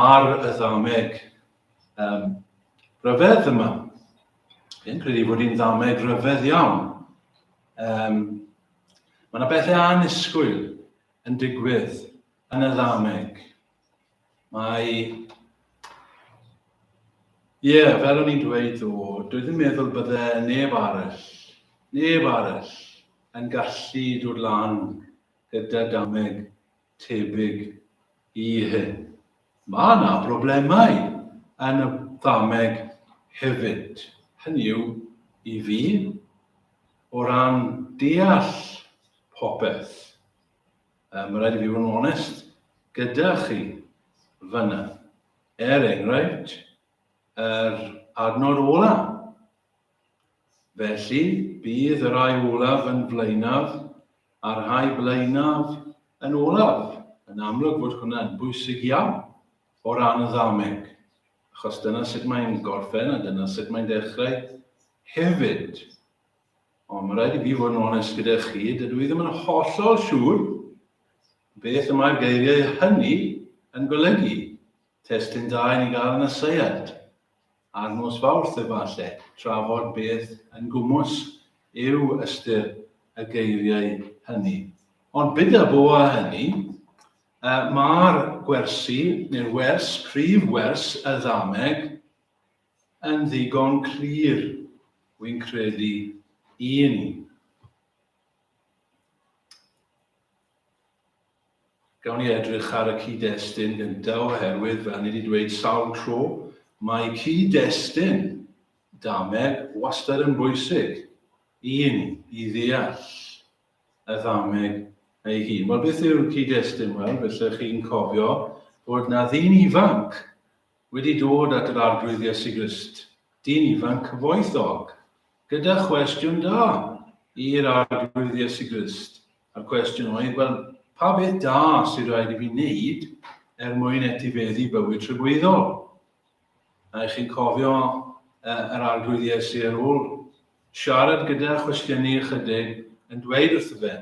ar y Dameg rhyfedd yma. Fi'n credu bod hi'n Dameg rhyfedd iawn. Mae yna bethau annisgwyl yn digwydd yn y Dameg. Fel o'n i'n dweud dwi ddim meddwl bydde neb arall yn gallu dod lan gyda Dameg tebyg i hyn. Mae yna broblemau yn y Dameg hefyd. Hynny yw i fi o ran deall popeth. Mae rhaid i fi fod yn onest gyda chi fyna. Enghraifft, yr adnod ola. Felly, bydd y rai olaf yn flaenaf a'r rhai blaenaf yn olaf. Yn amlwg fod hwnna'n bwysig iawn o ran y Dameg. Achos dyna sut mae'n gorffen a dyna sut mae'n dechrau hefyd. Ond mae rhaid i fi fod yn onest gyda chi, dydw i ddim yn hollol siŵr beth y mae'r geiriau hynny yn golygu. Testyn da i ni gael yn y Seiad. A'r nos Fawrth efallai, trafod beth yn gwmws yw ystyr y geiriau hynny. Ond byda bo a hynny, mae'r gwersi, neu'r prif wers y Dameg, yn ddigon clir, wy'n credu, i ni. Gawn ni edrych ar y cyd-destun gyntaf oherwydd, fel ni wedi dweud sawl tro, mae cyd-destun Dameg wastad yn bwysig i ni, i ddeall y Dameg ei hun. Wel, beth yw'r cyd-destun? Wel, felly chi'n cofio bod na ddyn ifanc wedi dod at yr arglwydd Iesu Grist. Dyn ifanc cyfoethog, gyda chwestiwn da i'r arglwydd Iesu Grist. A'r cwestiwn oedd, wel, pa beth da sydd rhaid i fi wneud mwyn etifeddu bywyd trygweddol? A chi'n cofio yr arglwydd Iesu ar ôl siarad gyda chwestiynu ychydig yn dweud wrtho fe,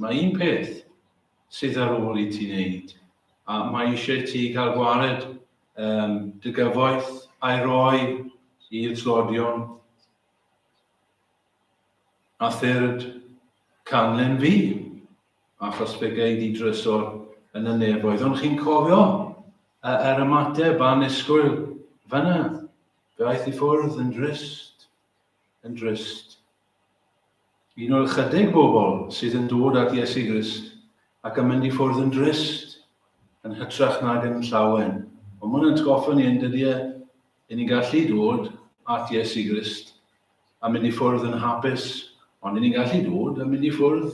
mae un peth sydd ar ôl i ti wneud, a mae eisiau ti cael gwared dy gyfoeth a'i roi i'r tlodion a third canlyn fi, achos fe gei di drysor yn y nefoedd. Ond chi'n cofio yr ymateb annisgwyl fyna, fe aeth i ffwrdd yn drist. Un o'r chydig bobl sydd yn dod at Iesu Grist ac yn mynd i ffwrdd yn drist, yn hytrach nag yn llawen. Ond mae'n atgoffa ni yn dydy i ni gallu dod at Iesu Grist a mynd i ffwrdd yn hapus, ond i ni gallu dod a mynd i ffwrdd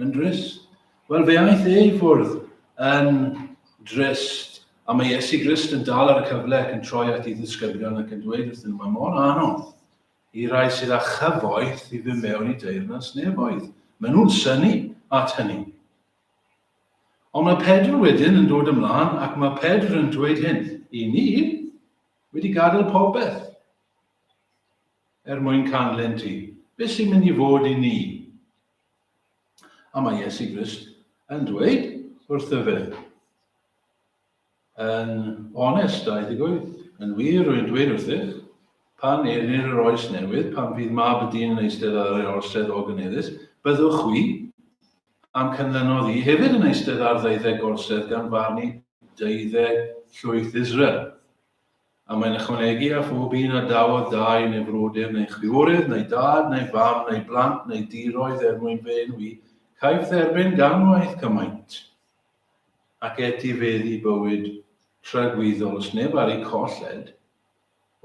yn drist. Wel, fe aeth i ffwrdd yn drist, a mae Iesu Grist yn dal ar y cyfle ac yn troi at ei ddisgyblion ac yn dweud wrthyn nhw, mae mor anodd i rai sydd â chyfoeth i fynd mewn i deyrnas nefoedd. Maen nhw'n synnu at hynny. Ond mae Pedr wedyn yn dod ymlaen ac mae Pedr yn dweud hyn, i ni wedi gadael popeth mwyn canlyn ti. Beth sy'n mynd i fod i ni? A mae Iesu Grist yn dweud wrtho fe, yn onest a ddigwydd, yn wir wy'n dweud wrthych, pan erir yr oes newydd, pan fydd mab y dyn yn eistedd ar yr orsedd o gyneddus, byddwch wi am cynlynodd i hefyd yn eistedd ar 12 orsedd gan farnu 12 llwyth Israel. A mae'n ychwanegu a phob un a dawodd dau neu frodyr neu chwiorydd, neu dad, neu fam, neu blant, neu diroedd mwyn fe yn wi, caiff dderbyn ganwaith cymaint, ac etifeddu bywyd trygweddol os neb ar ei colled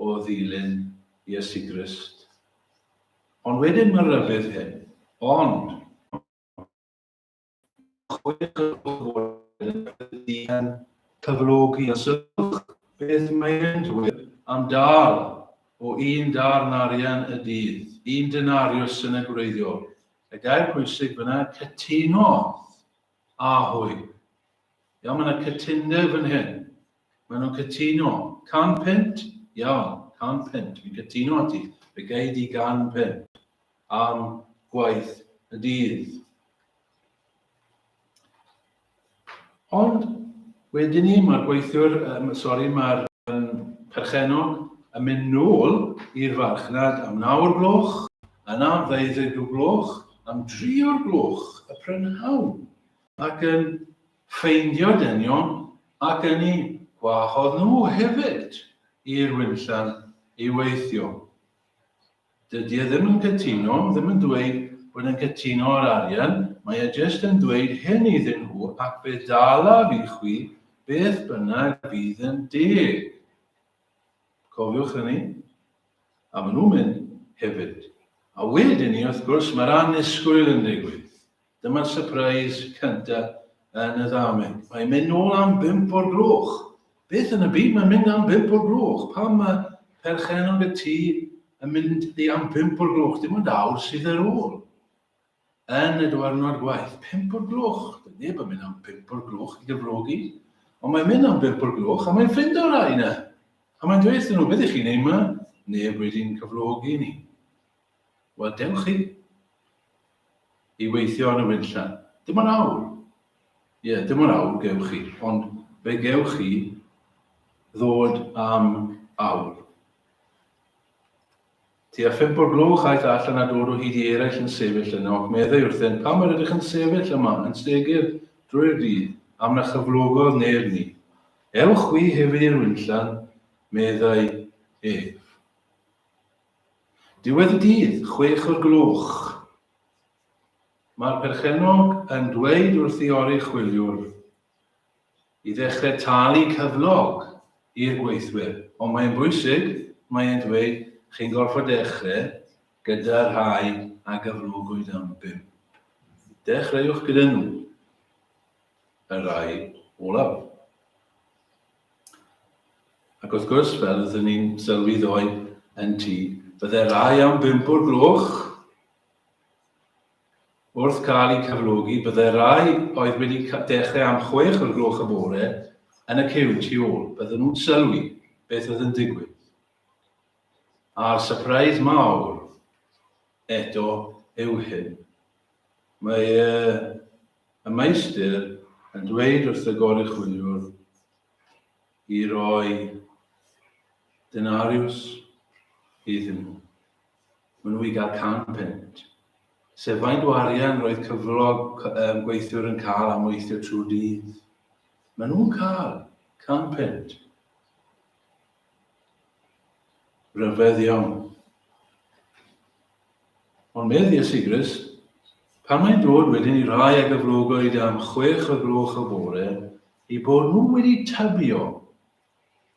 o ddilyn Iesu Grist. Ond wedyn mae'r rybydd hyn, ond chwech yn cyflogi a sylwch beth mae'n dweud am dal o 1 darn arian y dydd, 1 denarius yn y gwreiddiol. Y gair pwysig fyna, cytunodd a hwy. Iawn, mae yna cytundeb yn hyn. Maen nhw'n cytuno. 100 punt? Iawn, 100 punt. Fi'n cytuno ati. Fe gei di 100 punt am gwaith y dydd. Ond Wedyn ni, mae'r gweithiwr, mae'r perchenog yn mynd nôl i'r farchnad am 9 o'r gloch, yna am 12 o'r gloch, am 3 o'r gloch, y prynhawn, ac yn ffeindio dynion, ac yn ei gwahodd nhw hefyd i'r wynllan i weithio. Dydy e ddim yn cytuno, ddim yn dweud bod yn cytuno ar arian, mae e jyst yn dweud hyn iddyn nhw ac fe dalaf i chwi beth bynnag fydd yn deg. Cofiwch hynny? A maen nhw'n mynd hefyd. A wedyn ni, wrth gwrs, mae'r annisgwyl yn digwydd. Dyma'r surprise cyntaf yn y Dameg. Mae'n mynd nôl am 5 o'r gloch. Beth yn y byd mae'n mynd am 5 o'r gloch? Pam mae perchenog y tŷ yn mynd am 5 o'r gloch? Dim ond awr sydd ar ôl. Yn y diwrnod gwaith, 5 o'r gloch. Neb yn mynd am 5 o'r gloch i gyflogi. Ond mae'n mynd am 5 o'r gloch a mae'n ffind o'r rai yna. A mae'n dweud nhw, beth ych chi'n ei yma? Neb wedi'n cyflogi ni. Wel, dewch chi i weithio yn y wynllan. Dim ond awr. Ie, dim ond awr gewch chi. Ond fe gewch chi ddod am awr. Tua 5 o'r gloch aeth allan a dod o hyd i eraill yn sefyll yno, ac meddai wrthyn, pam yr ydych yn sefyll yma, yn stegur drwy'r dydd, am na chyflogodd ner ni. Ewch wi hefyd i'r wynllan, meddai ef. Diwedd y dydd, 6 o'r gloch. Mae'r perchenog yn dweud wrth i ori chwiliwr i ddechrau talu cyflog i'r gweithwyr. Ond mae'n bwysig, mae'n dweud, chi'n gorfod dechrau gyda'r rhai a gyflogwyd am 5. Dechreuwch gyda nhw, y rhai olaf. Ac wrth gwrs, fel ydyn ni'n sylwi ddoi yn tŷ, bydde rhai am 5 o'r gloch, wrth cael eu cyflogi, bydde rhai oedd wedi dechrau am 6 o'r gloch y bore yn y cyw tu ôl. Bydde nhw'n sylwi beth oedd yn digwydd. A'r surprise mawr eto yw hyn. Mae y meistr yn dweud wrth y gorychwiliwr i roi denariws iddyn nhw. Maen nhw i gael 100 punt. Sef faint o arian roedd cyflog gweithiwr yn cael am weithio trwy dydd. Maen nhw'n cael 100 punt. Rhyfedd iawn. Ond meddi Iesu Grist, pan mae'n dod wedyn i rai a gyflogwyd am 6 o'r gloch y bore, i bod nhw wedi tybio,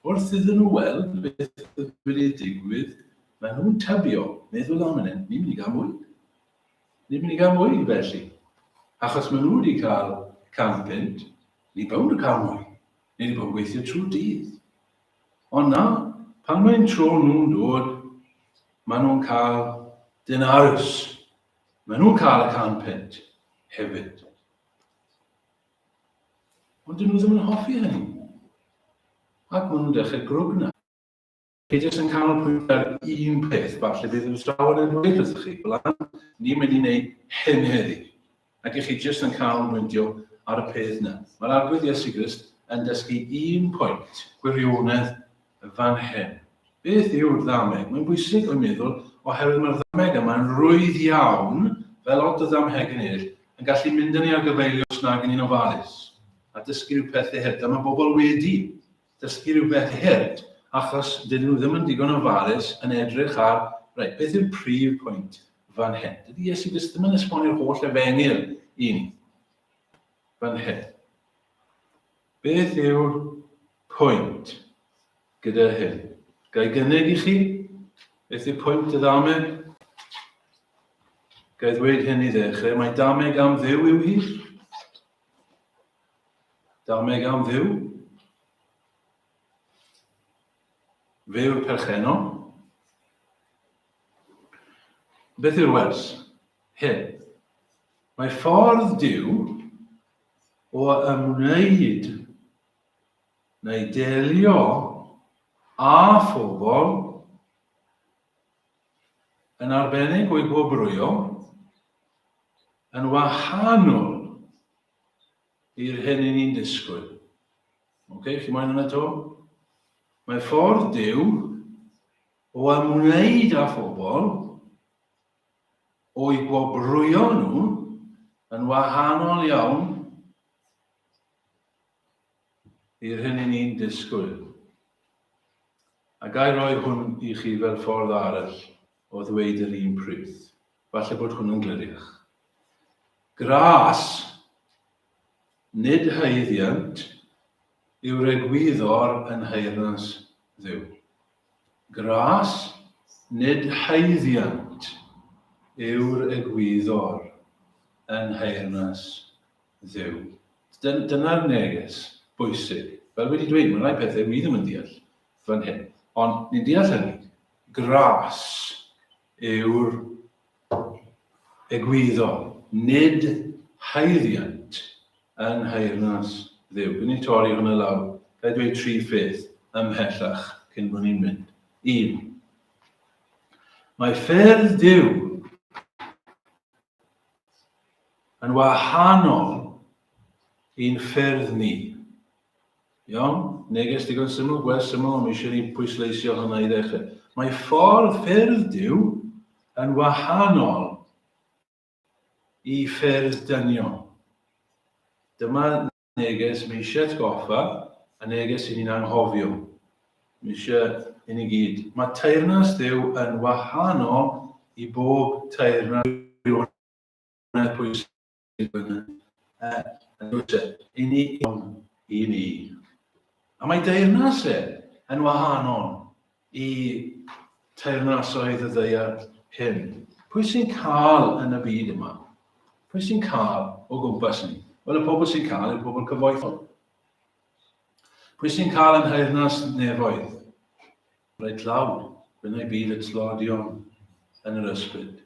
wrth iddyn nhw weld beth wedi digwydd, mae nhw'n tybio, meddwl am hynny, ni'n mynd i gael mwy. Ni'n mynd i gael mwy felly. Achos mae nhw wedi cael 100 punt, ni bawd yn cael mwy. Ni wedi bod yn gweithio trwy dydd. Ond na, pan mae'n tro nhw'n dod, maen nhw'n cael denariws. Maen nhw'n cael y 100 punt hefyd. Ond dyn nhw ddim yn hoffi hynny. Ac maen nhw'n dechrau grwgna. Chi jyst yn canolbwynt ar un peth, falle bydd yn strawn yn dweud wrthych chi. Blan, ni'n mynd i wneud hyn heddi. Ac chi jyst yn canolbwyntio ar y peth yna. Mae'r arglwydd Iesu Grist yn dysgu un pwynt, gwirionedd fan hyn. Beth yw'r Dameg? Mae'n bwysig o'n meddwl, oherwydd mae'r Dameg yma'n rwydd iawn, fel lot o ddamheg yn eraill, yn gallu mynd yn ei argyfeilio os nag yn un ofalus. A dysgu rhyw pethau hyd. A mae bobl wedi dysgu rhyw bethau hyd, achos dydyn nhw ddim yn digon ofalus yn edrych ar, reit, beth yw'r prif pwynt fan hyn? Dydy Iesu Grist ddim yn esbonio'r holl efengyl i ni fan hyn. Beth yw'r pwynt gyda hyn? Gai gynnig i chi? Beth yw'r pwynt y Dameg? Gai ddweud hyn i ddechrau, mae Dameg am Dduw yw hi? Dameg am Dduw? Fe yw'r perchenog? Beth yw'r wers? Hyn. Mae ffordd Duw o ymwneud neu delio a phobl yn arbennig o'i gwobrwyo yn wahanol i'r hyn i ni'n disgwyl. Chi moyn hwnna to? Mae ffordd Duw o ymwneud â phobl o'i gwobrwyo nhw yn wahanol iawn i'r hyn i ni'n disgwyl. A gai roi hwn i chi fel ffordd arall o ddweud yr un pryd. Falle bod hwn yn gliriach. Gras, nid haeddiant, yw'r egwyddor yn heyrnas Dduw. Gras, nid haeddiant, yw'r egwyddor yn heyrnas Dduw. Dyna'r neges bwysig. Fel wedi dweud, mae rai pethau mi ddim yn deall fan hyn. Ond ni'n deall hynny. Gras yw'r egwyddor, nid haeddiant yn heyrnas Dduw. Gwyn ni'n torri hwnna lawr. Gai dweud 3 pheth ymhellach cyn bod ni'n mynd. 1. Mae ffyrdd Duw yn wahanol i'n ffyrdd ni. Iawn? Neges digon syml, gwers syml, ond mi eisiau ni pwysleisio hynna i ddechrau. Mae ffyrdd Duw yn wahanol i ffyrdd dynion. Dyma neges mi eisiau atgoffa, a neges i ni'n anghofio. Mi eisiau i ni gyd. Mae teyrnas Duw yn wahanol i bob teyrnas Duw. Pwysig yna. I ni. A mae deyrnas yn wahanol i teyrnasoedd y ddaear hyn. Pwy sy'n cael yn y byd yma? Pwy sy'n cael o gwmpas ni? Wel, y pobl sy'n cael yw'r pobl cyfoethol. Pwy sy'n cael yn heyrnas nefoedd? Rhaid lawr, bynnau byd y tlodion yn yr ysbryd.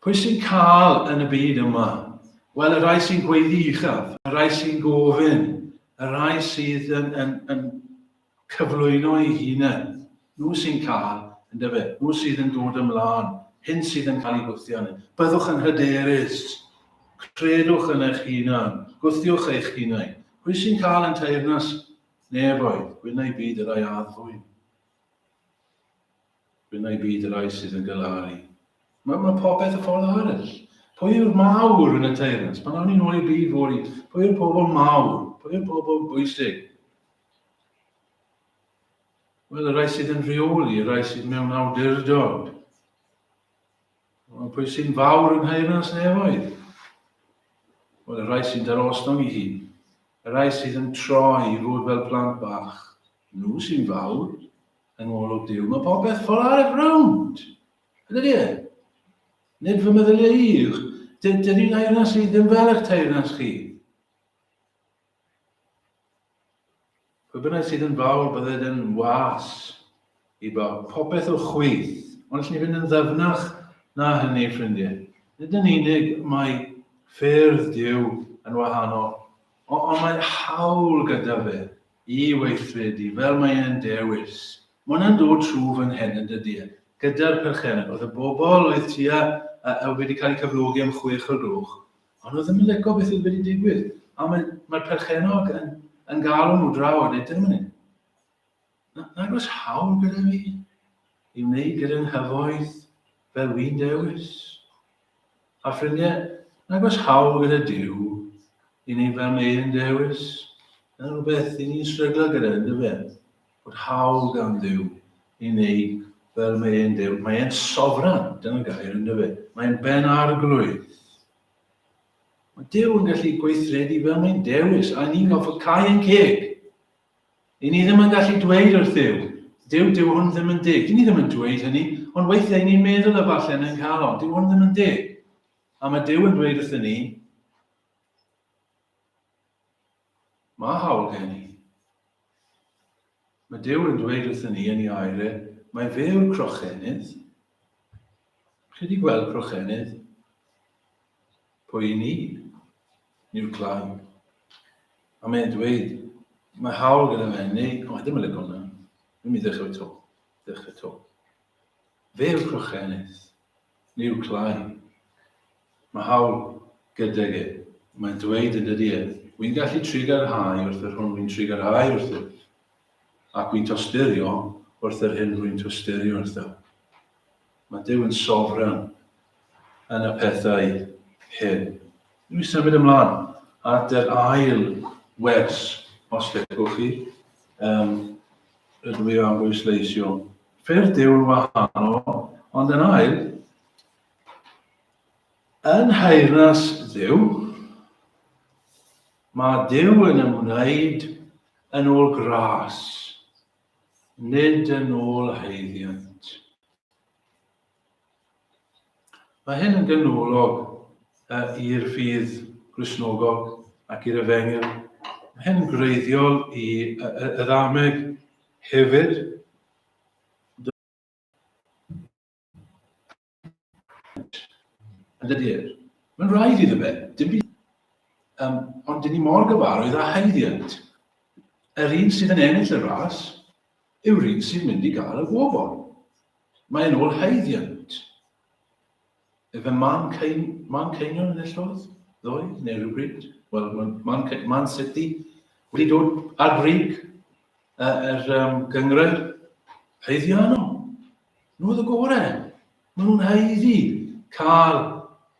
Pwy sy'n cael yn y byd yma? Wel, y rai sy'n gweiddi uchaf, y rai sy'n gofyn, y rai sydd yn cyflwyno ei hunain. Nhw sy'n cael, yn dyfe, nhw sydd yn dod ymlaen, hyn sydd yn cael ei gwthio ni. Byddwch yn hyderus, credwch yn eich hunain, gwthiwch eich hunain. Pwy sy'n cael yn teyrnas nefoedd? Gwynau byd y rai addfwyn. Gwynau byd y rai sydd yn gylaru. Mae popeth y ffordd arall. Pwy yw'r mawr yn y teyrnas? Pan awn ni'n ôl i byd fori. Pwy yw'r pobl mawr? Pwy yw'r pobl bwysig? Wel, y rai sydd yn rheoli, y rai sydd mewn awdurdod. Pwy sy'n fawr yn heyrnas nefoedd? Wel, y rai sy'n darosnog i hun. Y rai sydd yn troi i fod fel plant bach. Nhw sy'n fawr yn olwg Duw. Mae popeth ffordd arall rownd. Ydy e? Nid fy meddyliau i'ch. Dydy'n heyrnas i ddim fel eich teyrnas chi. Pwy bynnag sydd yn fawr bydded yn was i bawb. Popeth o chwith. Ond allwn ni fynd yn ddyfnach na hynny, ffrindiau. Nid yn unig mae ffyrdd Duw yn wahanol, ond mae hawl gyda fe i weithredu fel mae e'n dewis. Mae hwnna'n dod trwy fan hyn yn dydy. Gyda'r perchennog. Oedd y bobl oedd tua wedi cael eu cyflogi am 6 o'r gloch, ond oedd ddim yn licio beth oedd wedi digwydd. A mae'r perchennog yn galw nhw draw a dweud, dyna mynd. Nag oes hawl gyda fi i wneud gyda'n hyfoeth fel fi'n dewis. A ffrindiau, nag oes hawl gyda Duw i wneud fel mae e'n dewis. Dyna rhywbeth i ni'n stryglo gyda, ynddo fe? Bod hawl gan Duw i wneud fel mae e'n dewis. Mae e'n sofran, dyna'n gair, ynddo fe? Mae'n ben arglwydd. Mae Duw yn gallu gweithredu fel mae'n dewis, a ni'n gofio cau yn ceg. I ni ddim yn gallu dweud wrth Duw, Duw hwn ddim yn dig. Ni ddim yn dweud hynny, ond weithiau ni'n meddwl y falle yn cael on, Duw hwn ddim yn dig. A mae Duw yn dweud wrth ni, mae hawl gen i. Mae Duw yn dweud wrth ni yn ei airau, mae fe yw'r crochennydd. Chi wedi gweld crochennydd? Pwy ni? Ni'r clai. A mae'n dweud, mae hawl gyda fe, neu, ddim yn lygo hwnna. Dwi'n mynd ddechrau to. Ddechrau to. Fe yw'r crochennydd. Ni'r clai. Mae hawl gyda ge. Mae'n dweud yn dydy e, Wy'n gallu trigarhau wrth yr hwn wy'n trigarhau wrth y. Ac wy'n tostyrio wrth yr hyn rwy'n tostyrio wrth y. Mae Duw yn sofran yn y pethau hyn. Dwi'n symud ymlaen at yr ail wers, os lecwch chi. Rydw i am bwysleisio. Ffyrdd Duw yn wahanol, ond yn ail, yn haernas Duw, mae Duw yn ymwneud yn ôl gras, nid yn ôl haeddiant. Mae hyn yn ganolog i'r ffydd Gristnogol ac i'r Efengyl. Mae hyn yn greiddiol i y Dameg hefyd. Yn dydy'r. Mae'n rhaid iddo fe. Ond dyn ni mor gyfarwydd â haeddiant. Yr un sydd yn ennill y ras yw'r un sy'n mynd i gael y gwobr. Mae'n ôl haeddiant. Efe man Ceinion yn y llwyd? Ddoi, neu rhywbryd? Wel, Man City wedi dod ar brig gyngred haeddiannol. Nhw oedd y gorau. Maen nhw'n haeddi cael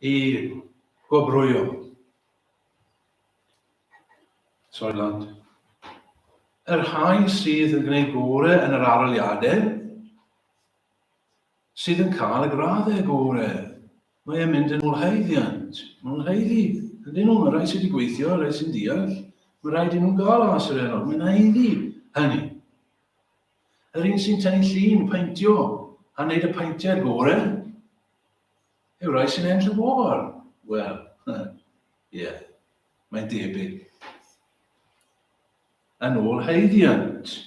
ei gwobrwyo. Sorry, land. Yr rhai sydd yn gwneud gorau yn yr aroliadau sydd yn cael y graddau gorau. Mae e'n mynd yn ôl haeddiant. Mae'n haeddi. Ydyn nhw, mae rai sydd wedi gweithio, rai sy'n deall. Mae rhaid i nhw'n gael as yr enw. Mae'n haeddi hynny. Yr un sy'n tynnu llun, paentio, a wneud y paentiau'r gorau, yw rai sy'n enll y bobl. Wel, ie, mae'n debyg. Yn ôl haeddiant.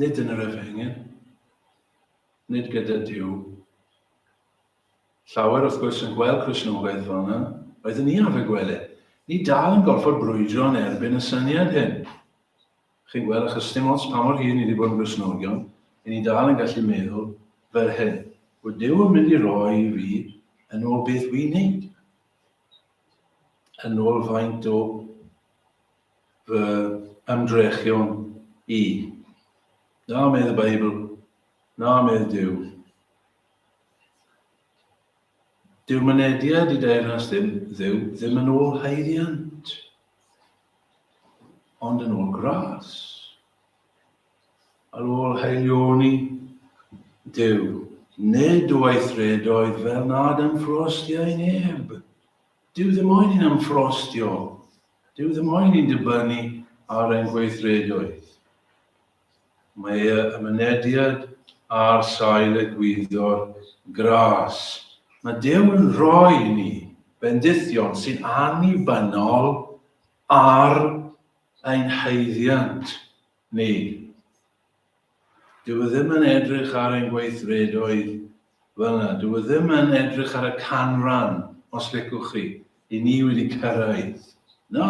Nid yn yr Efengyl, nid gyda Duw. Llawer wrth gwrs yn gweld Cristnogaeth fel yna, roedden ni arfer gweld e. Ni dal yn gorfod brwydro yn erbyn y syniad hyn. Chi'n gweld achos dim ots pa mor hyn ni wedi bod yn Gristnogion, ni dal yn gallu meddwl fel hyn. Bod Duw yn mynd i roi i fi yn ôl beth wy'n neud. Yn ôl faint o fy ymdrechion i. Na medd y Beibl, na medd Duw. Dyw'r mynediad i deyrnas Dduw ddim yn ôl haeddiant, ond yn ôl gras. Ar ôl haelioni Duw, nid o weithredoedd fel nad ymffrostiau neb. Duw ddim oedd yn ymffrostio. Duw ddim oedd yn dibynnu ar ein gweithredoedd. Mae y mynediad ar sail y gwyddor gras. Mae Duw yn rhoi ni bendithion sy'n annibynnol ar ein haeddiant ni. Dyw ddim yn edrych ar ein gweithredoedd fel yna. Dyw ddim yn edrych ar y canran, os licwch chi, i ni wedi cyrraedd. Na.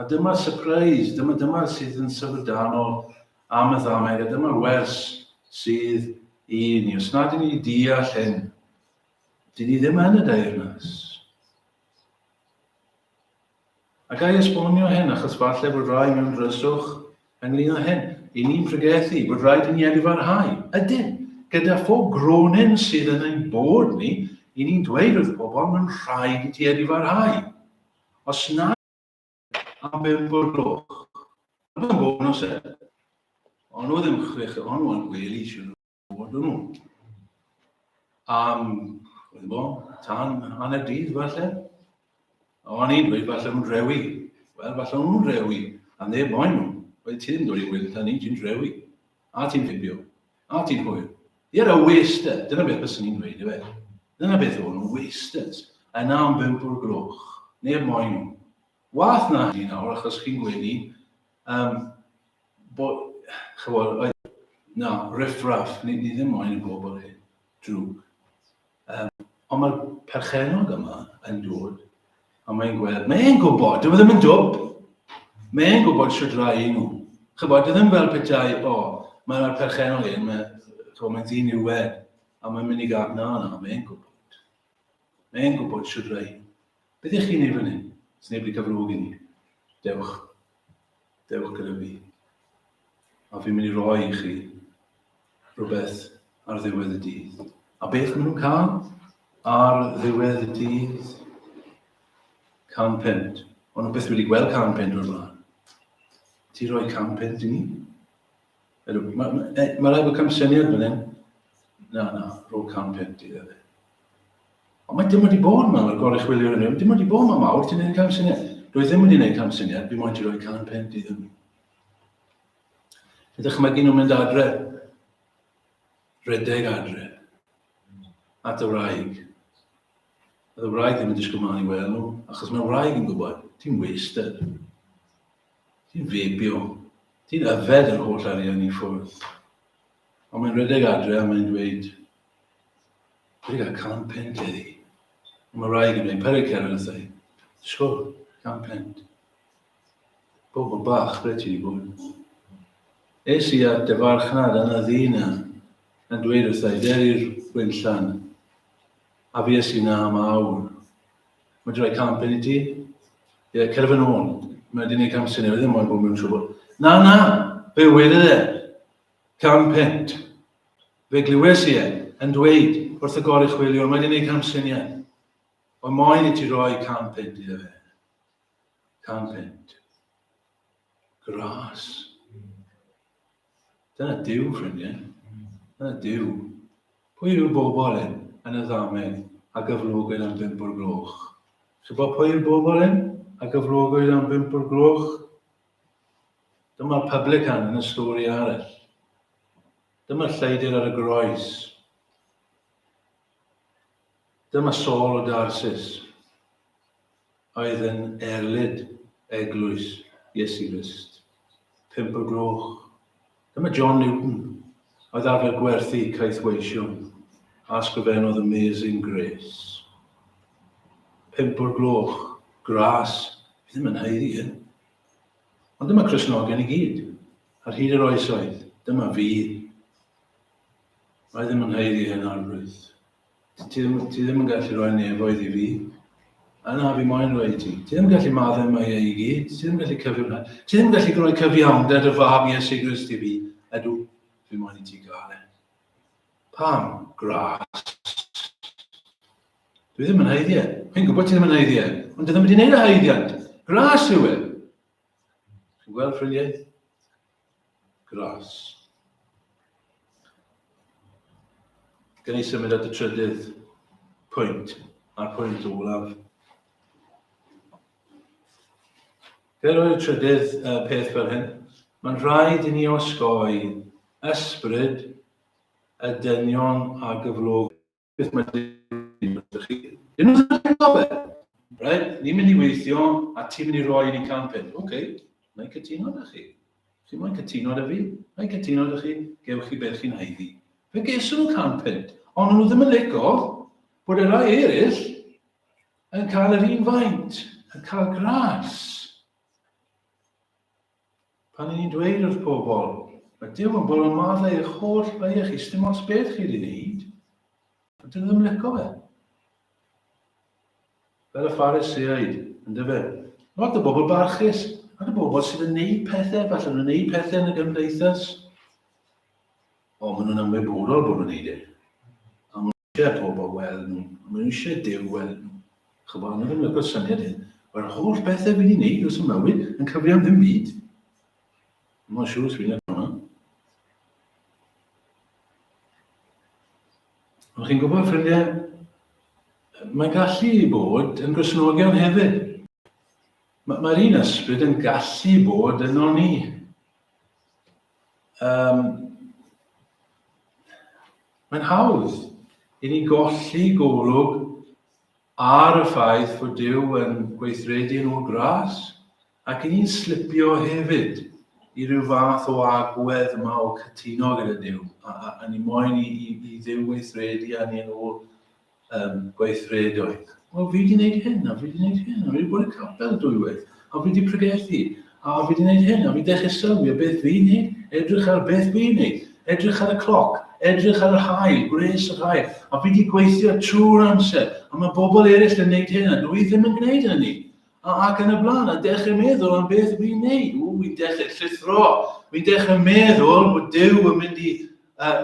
A dyma'r surprise, dyma sydd yn syfrdanol am y Dameg, a dyma'r wers sydd i ni. Os nad ydyn ni deall hyn, dyn ni ddim yn y deyrnas. A gai esbonio hyn, achos falle bod rai mewn dryswch ynglyn â hyn. I ni'n pregethu bod rhaid i ni edifarhau. Ydyn, gyda phob gronin sydd yn ein bod ni, i ni'n dweud wrth bobl, mae'n rhaid i ti edifarhau. Os nad am 5 o'r gloch. Mae'n bonus e. Ond nhw ddim chwech, ond nhw'n gwely sy'n bod nhw. Wedi bod, tan hanner dydd falle. O'n i'n dweud falle nhw'n drewi. Wel, falle nhw'n drewi. A neb moyn nhw. Wedi ti ddim dod i wyllt, a ni ti'n drewi. A ti'n fibio. A ti'n hwyl. I'r a wasted. Dyna beth bys ni'n dweud, efe. Dyna beth o'n nhw, wasted. Yna am 5 o'r gloch. Neb moyn nhw. Wath na ni nawr, achos chi'n gwenu, bod, chybod, na, riffraff, ni ddim moyn y bobl hyn, drwg. Ond mae'r perchenog yma yn dod, a mae'n gweld, mae'n gwybod, dyw ddim yn dwb, mae'n gwybod sydd rai nhw. Chybod, dyw ddim fel petai, mae'r perchenog hyn, mae'n ddyn iwed, A mae'n mynd I gael na, mae'n gwybod. Mae'n gwybod sydd rai. Beth ych chi'n ei fan hyn? Os neb wedi cyflog I ni. Dewch. Dewch gyda fi. A fi'n mynd I roi I chi rhywbeth ar ddiwedd y dydd. A beth maen nhw'n cael ar ddiwedd y dydd? £100. Ond nhw beth wedi gweld £100 o'r blaen. Ti roi £100 I ni? Mae rai bod cymsyniad fan hyn. Na, ro £100 iddo fe. Ond mae dim wedi bod yma, mae'r gorau chwilio yn ymwneud. Dim wedi bod yma mawr, ti'n gwneud cymsyniad. Rwy ddim wedi gwneud cymsyniad, fi moyn ti roi £100 iddo mi. Ydych dychmygu nhw'n mynd adre. Redeg adre. At y wraig. Oedd y wraig ddim yn disgwyl mlaen I weld nhw, achos mae wraig yn gwybod, ti'n wasted. Ti'n febio. Ti'n yfed yr holl arian I ffwrdd. Ond mae'n redeg adre a mae'n dweud, dwi wedi cael £100 heddi. Ond mae wraig yn dweud, perig cerdd wrth ei. Sgwr, £100. Bobl bach, ble ti wedi bod? Es I at y farchnad yn y ddyn yn dweud wrth ei, der i'r gwynllan. A fi es I na am awr. Mae wedi rhoi £100 I ti? Ie, cerf yn ôl. Mae wedi gwneud camsyniad, ddim ond bod mewn trwbl. Na, fe wedodd e. £100. Fe glywes I yn dweud wrth y gorau chwilio, mae wedi gwneud camsyniad. Ond moyn I ti roi £100 iddo fe. £100. Gras. Dyna Duw, ffrindiau. Dyna Duw. Pwy yw'r bobl yn y Dameg a gyflogwyd am 5 o'r gloch? Chyfo pwy yw'r bobl yn a gyflogwyd am 5 o'r gloch? Dyma'r publican yn y stori arall. Dyma'r lleidyr ar y groes. Dyma Saul o Darsus. Oedd yn erlyd eglwys Iesu Grist. 5 o'r gloch. Dyma John Newton. Oedd arfer gwerthu caethweision. A ysgrifennodd Amazing Grace. 5 o'r gloch. Gras. Fi ddim yn heiddi hyn. Ond dyma Cristnogion I gyd. Ar hyd yr oesoedd. Dyma fi. Mae ddim yn heiddi hyn arwydd. Ti ddim yn gallu rhoi nefoedd I fi. A na fi moyn rhoi ti. Ti ddim yn gallu maddau mae I gyd. Ti ddim yn gallu cyfio. Ti ddim yn gallu rhoi cyfiawnder y fab Iesu Grist I fi. Ydw, fi moyn I ti gael e. Pam? Gras. Dwi ddim yn heiddi e. Fi'n gwybod ti ddim yn heiddi e. Ond dwi ddim wedi gwneud y heiddiant. Gras yw e. Chi'n gweld ffrindiau? Gras. Gan I symud at y trydydd pwynt, a'r pwynt olaf. Fe roi'r trydydd peth fel hyn, mae'n rhaid I ni osgoi ysbryd y dynion a gyflog. Beth mae'n dweud chi? Dyn nhw'n dweud gofod. Ni'n mynd I weithio a ti'n mynd I roi ni £100. Oce, na'i cytuno â chi. Chi moyn cytuno â fi? Na'i cytuno â chi, gewch chi beth chi'n heiddi. Fe geswn nhw £100, ond nhw ddim yn licio bod y rai eraill yn cael yr un faint, yn cael gras. Pan ni'n dweud wrth pobl, mae Duw yn bod yn maddau eich holl fe chi, dim os beth chi wedi wneud, ond dyn nhw ddim yn licio fe. Fel y Phariseaid, yn dyfe. Lot o bobl barchus, lot o bobl sydd yn gwneud pethau, falle nhw'n gwneud pethau yn y gymdeithas. O, maen nhw'n ymwybodol bod nhw'n gwneud e. A maen nhw eisiau pobl weld nhw, a maen nhw eisiau Duw weld nhw. Chybod, nhw ddim yn gwybod syniad hyn. Mae'r holl bethau fi wedi gwneud wrth y mywyd yn cyfri am ddim byd. Mae'n siŵr sfi'n edrych hwnna. Ond chi'n gwybod, ffrindiau, mae'n gallu bod yn Gristnogion hefyd. Mae'r un ysbryd yn gallu bod yno ni. Mae'n hawdd I ni golli golwg ar y ffaith fod Duw yn gweithredu yn o'r gras ac I ni'n slipio hefyd I ryw fath o agwedd yma o cytuno gyda Duw a ni moyn I Dduw gweithredu a ni'n ôl gweithredoedd. Wel, fi wedi gwneud hyn, a fi wedi gwneud hyn, a fi wedi bod yn capel dwywaith, a fi wedi pregethu, a fi wedi gwneud hyn, a fi dechrau sylwi a beth fi'n gwneud, edrych ar beth fi'n gwneud, edrych ar y cloc, edrych ar yr hael, gres yr hael, a fi wedi gweithio trwy'r amser, a mae bobl eraill yn gwneud hyn, a dwi ddim yn gwneud hynny. Ac yn y blaen, a dechrau meddwl am beth fi'n gwneud. Fi'n dechrau llithro, fi'n dechrau meddwl bod Duw yn mynd i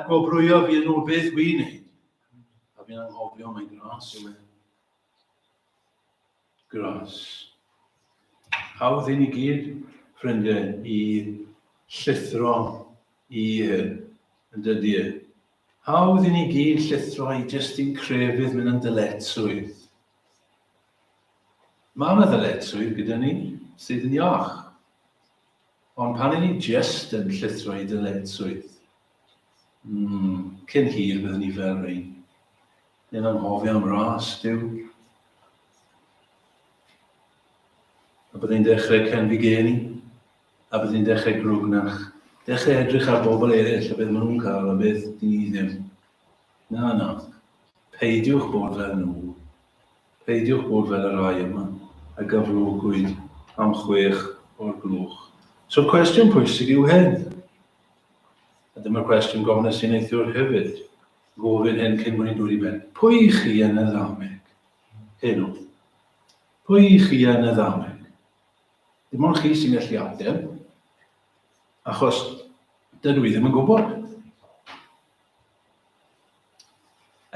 gwobrwyo fi yn ôl beth fi'n gwneud. A fi'n anghofio mae'n gras yw e. Gras. Hawdd i ni gyd, ffrindiau, i llithro i hyn, yn dydy e. Hawdd i ni gyd llithro i jyst i'n crefydd mynd yn dyletswydd. Mae yna ddyletswydd gyda ni sydd yn iach. Ond pan i ni jyst yn llithro i dyletswydd, cyn hir byddwn ni fel rhain. Ni'n anghofio am ras, Duw. A byddai'n dechrau cenfigeni, a byddai'n dechrau grwgnach, dechrau edrych ar bobl eraill a beth maen nhw'n cael a beth di ni ddim. Na. Peidiwch bod fel nhw. Peidiwch bod fel y rai yma, a gyflogwyd am 6 o'r gloch. So cwestiwn pwysig yw hyn. A dyma'r cwestiwn gofyn sy'n neithiwr hefyd. Gofyn hyn cyn bod ni'n dod i ben. Pwy chi yn y Dameg? Hyn o. Pwy chi yn y Dameg? Dim ond chi sy'n gallu ateb, achos dydw i ddim yn gwybod.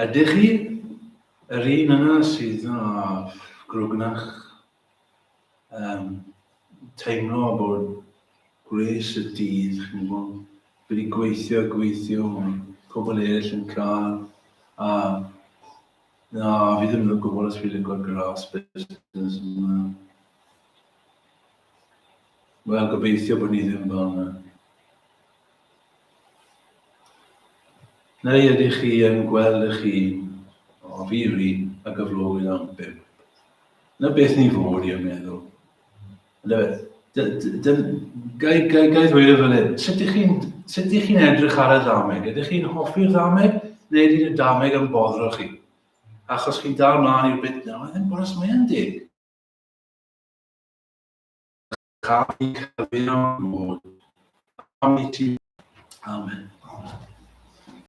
Ydych chi yr un yna sydd grwgnach, teimlo bod gres y dydd, chi'n gwybod, wedi gweithio, pobl eraill yn cael, a fi ddim yn gwybod os fi'n gwybod gras business yma. Wel, gobeithio bod ni ddim fel yna. Neu ydych chi yn gweld eich hun, fi yw'r un, a gyflogwyd am 5. Na beth ni fod i'n meddwl. Gai ddweud fel hyn, sut ydych chi'n edrych ar y Dameg? Ydych chi'n hoffi'r Dameg, neu ydy'r Dameg yn boddro chi? Achos chi'n dal mlaen i'r bit na, mae'n boros mae'n dig. Amen.